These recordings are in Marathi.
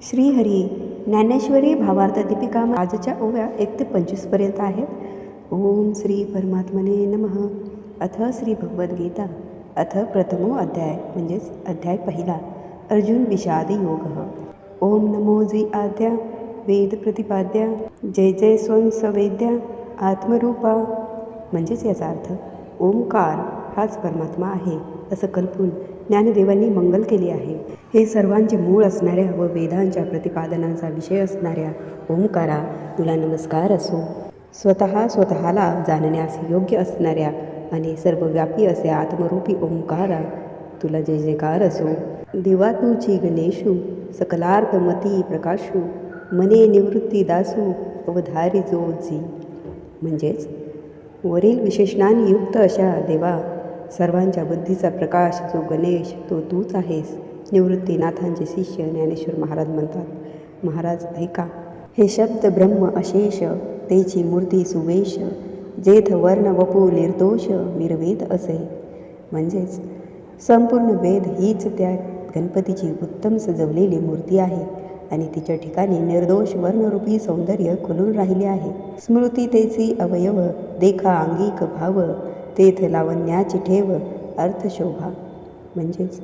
श्रीहरी ज्ञानेश्वरी भावार्थ दीपिका आजच्या ओव्या 1 ते 25 पर्यंत आहेत. ओम श्री परमात्मने नमः. अथ श्री भगवद्गीता अथ प्रथमो अध्याय म्हणजेच अध्याय पहिला. अर्जुन विषाद योग. ओम नमो जी आद्या वेद प्रतिपाद्या जय जय स्वं सवेद्या आत्मरूपा. म्हणजेच याचा अर्थ ओंकार हाच परमात्मा आहे असं कल्पून ज्ञानदेवांनी मंगल केले आहे. हे सर्वांचे मूळ असणाऱ्या व वेदांच्या प्रतिपादनाचा विषय असणाऱ्या ओंकारा तुला नमस्कार असो. स्वतःला जाणण्यास योग्य असणाऱ्या आणि सर्वव्यापी असे आत्मरूपी ओंकारा तुला जय जयकार असो. दिवा तुझी गणेशू सकलार्थ मती प्रकाशू मने निवृत्ती दासू अवधारी जोजी. म्हणजेच वरील विशेषणांनी युक्त अशा देवा सर्वांच्या बुद्धीचा प्रकाश जो गणेश तो तूच आहेस. निवृत्तीनाथांचे शिष्य ज्ञानेश्वर महाराज म्हणतात. महाराज ऐका. हे शब्द ब्रह्म अशेष तेची मूर्ती सुवेश जेथ वर्ण वपू निर्दोष निर्वेद असे. म्हणजेच संपूर्ण वेद हीच त्या गणपतीची उत्तम सजवलेली मूर्ती आहे आणि तिच्या ठिकाणी निर्दोष वर्णरूपी सौंदर्य खुलून राहिले आहे. स्मृती तेची अवयव देखा अंगिक भाव तेथ लावण्याची ठेव अर्थशोभा. म्हणजेच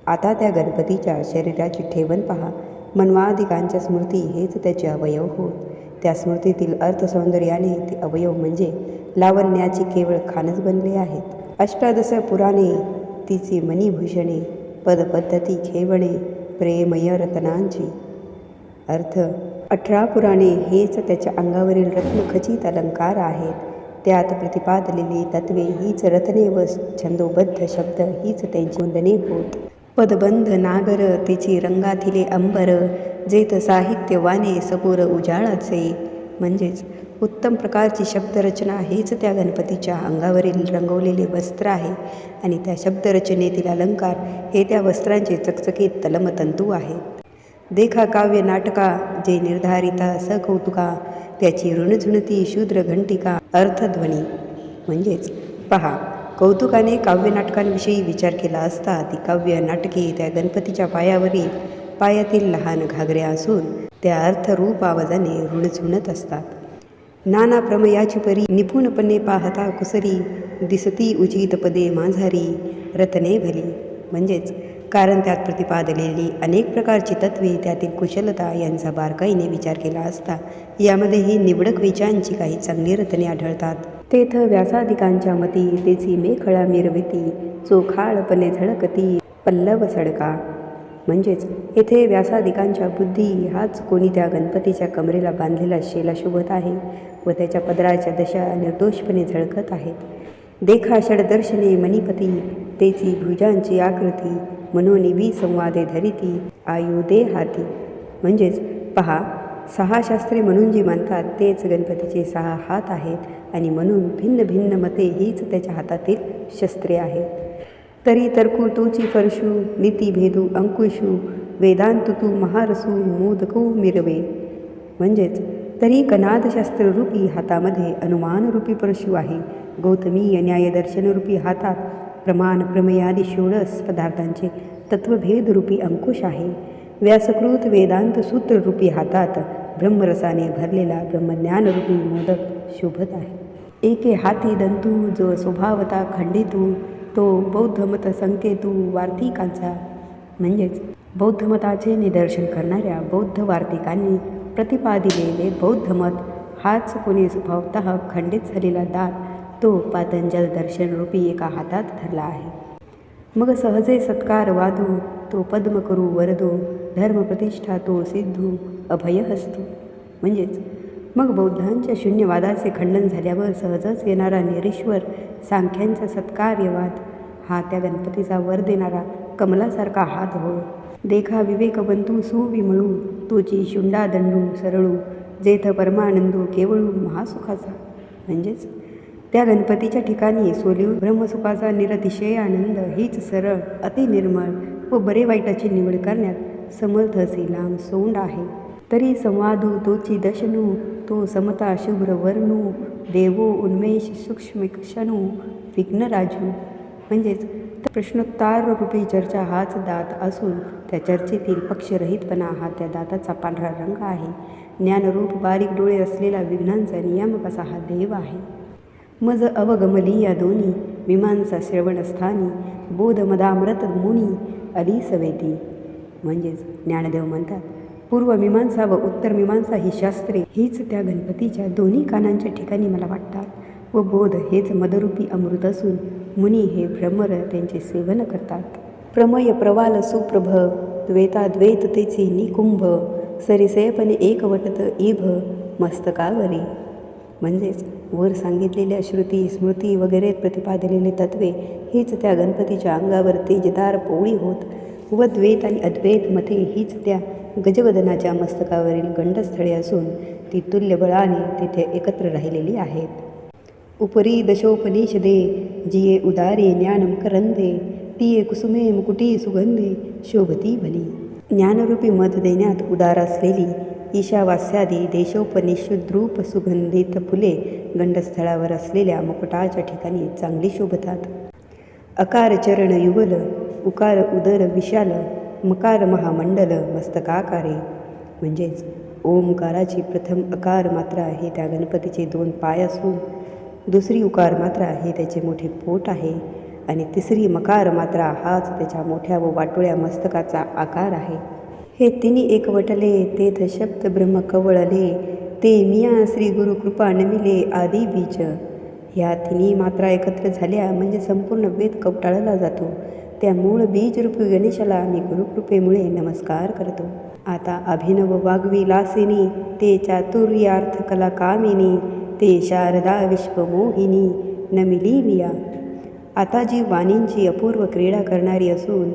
आता त्या गणपतीच्या शरीराची ठेवण पहा. मन्वादिकांच्या स्मृती हेच त्याचे अवयव होत. त्या स्मृतीतील अर्थसौंदर्याने ते अवयव म्हणजे लावण्याची केवळ खानच बनले आहेत. अष्टादश पुराणे तिची मणिभूषणे पदपद्धती खेवणे प्रेमय रत्नांची. अर्थ 18 पुराणे हेच त्याच्या अंगावरील रत्नखचित अलंकार आहेत. त्यात प्रतिपादलेली तत्वे हीच रत्ने व छंदोबद्ध शब्द हीच त्यांची वंदने होत. पदबंध नागर तिची रंगाथिले अंबर जेथ साहित्यवाने सपूर उजाळाचे. म्हणजेच उत्तम प्रकारची शब्दरचना हेच त्या गणपतीच्या अंगावरील रंगवलेले वस्त्र आहे आणि त्या शब्दरचनेतील अलंकार हे त्या वस्त्रांचे चकचकीत तलमतंतू आहेत. देखा काव्य नाटका जे निर्धारिता सकौतुका त्याची ऋणझुणती शूद्र घंटिका अर्थध्वनी. म्हणजेच पहा, कौतुकाने काव्यनाटकांविषयी विचार केला असता ती काव्य नाटके त्या गणपतीच्या पायातील लहान घागऱ्या असून त्या अर्थरूप आवाजाने ऋणझुणत असतात. नाना प्रमयाची परी निपुणपणे पाहता कुसरी दिसती उचित पदे माझारी रत्ने भली. म्हणजेच कारण त्यात प्रतिपादलेली अनेक प्रकारची तत्वे त्यातील कुशलता यांचा बारकाईने विचार केला असता यामध्येही निवडक विचारांची काही चांगली रत्ने आढळतात. तेथ व्यासादिकांच्या मती तेची मेखळा मिरविती चोखाळपणे झळकती पल्लव सडका. म्हणजेच येथे व्यासादिकांच्या बुद्धी हाच कोणी त्या गणपतीच्या कमरेला बांधलेला शेला शोभत आहे व त्याच्या पदराच्या दशा निर्दोषपणे झळकत आहेत. देखा षडदर्शने मणिपती तेची भुजांची आकृती मनोनी विसंवादे धरिती आयुधे हाती. म्हणजेच पहा, 6 शास्त्रे म्हणून जी म्हणतात तेच गणपतीचे 6 हात आहेत आणि म्हणून भिन्न भिन्न मते हीच त्याच्या हातातील शस्त्रे आहेत. तरी तर्कू तोची फरशू नीतिभेदू अंकुशू वेदांतुतू महारसू मोदकू मिरवे. म्हणजेच तरी कनादशास्त्ररूपी हातामध्ये अनुमानरूपी परशू आहे. गौतमीय न्यायदर्शनरूपी हातात प्रमाण प्रमेयादी 16 पदार्थांचे तत्वभेदरूपी अंकुश आहे. व्यासकृत वेदांत सूत्ररूपी हातात ब्रह्मरसाने भरलेला ब्रह्मज्ञानरूपी मोदक शोभत आहे. एके हाती दंतू जो स्वभावता खंडितू तो बौद्धमत संकेतू वार्तिकांचा. म्हणजेच बौद्धमताचे निदर्शन करणाऱ्या बौद्ध वार्तिकांनी प्रतिपादिलेले बौद्धमत हाच कोणी स्वभावतः खंडित झालेला दात तो पातंजल दर्शनरूपी एका हातात धरला आहे. मग सहजे सत्कार वादू तो पद्म करू वरदो धर्मप्रतिष्ठा तो सिद्धू अभय हस्तू. म्हणजेच मग बौद्धांच्या शून्यवादाचे खंडन झाल्यावर सहजच येणारा निरीश्वर सांख्यांचा सत्कार्यवाद हा त्या गणपतीचा वर देणारा कमलासारखा हात होय. देखा विवेकवंतू सुविमळू तोची शुंडा दंडू सरळू जेथ परमानंदू केवळू महासुखाचा. म्हणजेच त्या गणपतीच्या ठिकाणी सोलीव ब्रह्मसुखाचा निरतिशय आनंद हीच सरळ अतिनिर्मळ व बरे वाईटाची निवड करण्यात समर्थ असे लांब सोंड आहे. तरी संवादू तोची दशनू तो समता शुभ्र वर्णू देवो उन्मेष सूक्ष्म क्षणू विघ्नराजू. म्हणजेच प्रश्नोत्तर रूपी चर्चा हाच दात असून त्या चर्चेतील पक्षरहितपणा हा त्या दाताचा पांढरा रंग आहे. ज्ञानरूप बारीक डोळे असलेला विघ्नांचा नियामक असा हा देव आहे. मज अवगमली या दोन्ही मीमांसा श्रवणस्थानी बोध मदामृत मुनी अली सवेती. म्हणजेच ज्ञानदेव म्हणतात, पूर्व मीमांसा व उत्तर मीमांसा ही शास्त्रे हीच त्या गणपतीच्या दोन्ही कानांच्या ठिकाणी मला वाटतात व बोध हेच मदरूपी अमृत असून मुनी हे भ्रमर त्यांचे सेवन करतात. प्रमय प्रवाल सुप्रभ द्वैताद्वैत तेचे निकुंभ सरिसयपणे एकवटत इभ मस्तकावरी. म्हणजेच वर सांगितलेल्या श्रुती स्मृती वगैरे प्रतिपादलेले तत्वे हीच त्या गणपतीच्या अंगावर तेजदार पोळी होत व द्वैत आणि अद्वैत मते हीच त्या गजवदनाच्या मस्तकावरील गंडस्थळे असून ती तुल्य बळाने तिथे एकत्र राहिलेली आहेत. उपरी दशोपनिषदे जिये उदारे ज्ञानम करंदे तिये कुसुमे मुकुटी सुगंधे शोभती भली. ज्ञानरूपी मध देण्यात उदार असलेली ईशावास्यादी देशोपनिषद्रूप सुगंधित फुले गंडस्थळावर असलेल्या मुकुटाच्या ठिकाणी चांगली शोभतात. अकार चरण युगल उकार उदर विशाल मकार महामंडल मस्तकाकारे. म्हणजेच ओमकाराची प्रथम अकार मात्रा हे त्या गणपतीचे 2 पाय असून दुसरी उकार मात्रा हे त्याचे मोठे पोट आहे आणि तिसरी मकार मात्रा हाच त्याच्या मोठ्या व वाटोळ्या मस्तकाचा आकार आहे. हे तिन्ही एकवटले तेथ शब्द ब्रह्म कवळले ते मिया श्री गुरु कृपा नमिले आदी बीज. ह्या तिन्ही मात्रा एकत्र झाल्या म्हणजे संपूर्ण वेद कवटाळला जातो. त्या मूळ बीजरूपी गणेशाला मी गुरुकृपेमुळे नमस्कार करतो. आता अभिनव वाग्विलासिनी ते चातुर्यार्थ कला कामिनी ते शारदा विश्वमोहिनी नमिली मिया. आता जी वाणींची अपूर्व क्रीडा करणारी असून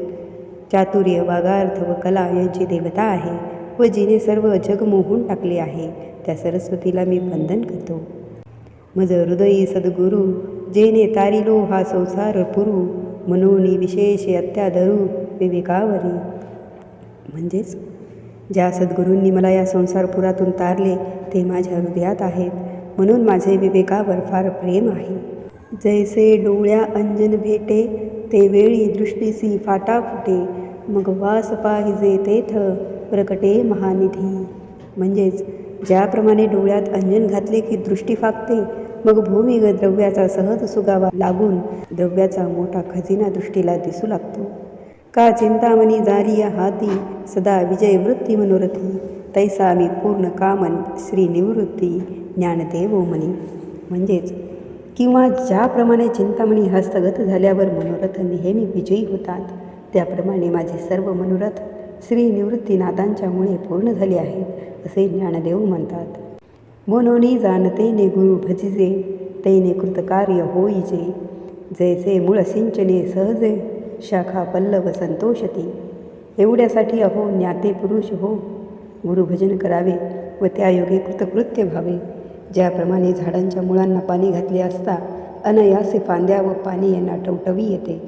चातुर्य वागार्थ व कला यांची देवता आहे व जिने सर्व जग मोहून टाकले आहे त्या सरस्वतीला मी वंदन करतो. मज हृदयी सद्गुरु जेने तारिलो हा संसार पुरू मनोनी विशेष अत्यादरू विवेकावरी. म्हणजेच ज्या सद्गुरूंनी मला या संसारपुरातून तारले ते माझ्या हृदयात आहेत म्हणून माझे विवेकावर फार प्रेम आहे. जैसे डोळ्या अंजन भेटे ते वेळी दृष्टीसी फाटा फुटे मग वास पाहिजे तेथ प्रकटे महानिधी. म्हणजेच ज्याप्रमाणे डोळ्यात अंजन घातले की दृष्टी फाकते मग भूमिगत द्रव्याचा सहज सुगावा लागून द्रव्याचा मोठा खजिना दृष्टीला दिसू लागतो. का चिंतामणी जारिया हाती सदा विजय वृत्ती मनोरथी तैसा मी पूर्ण कामन श्री निवृत्ती ज्ञानदेव मनी. म्हणजेच किंवा ज्याप्रमाणे चिंतामणी हस्तगत झाल्यावर मनोरथ नेहमी विजयी होतात त्याप्रमाणे माझे सर्व मनोरथ श्री निवृत्तीनाथांच्यामुळे पूर्ण झाले आहेत असे ज्ञानदेव म्हणतात. मनोनी जाणते ने गुरु भजिजे तैने कृतकार्य होईजे जैसे मूळ सिंचने सहजे शाखा पल्लव संतोषती. एवढ्यासाठी अहो ज्ञाते पुरुष हो गुरुभजन करावे व त्यायोगे कृतकृत्य व्हावे. ज्याप्रमाणे झाडांच्या मुळांना पाणी घातले असता अनायासे फांद्या व पाणी यांना टवटवी येते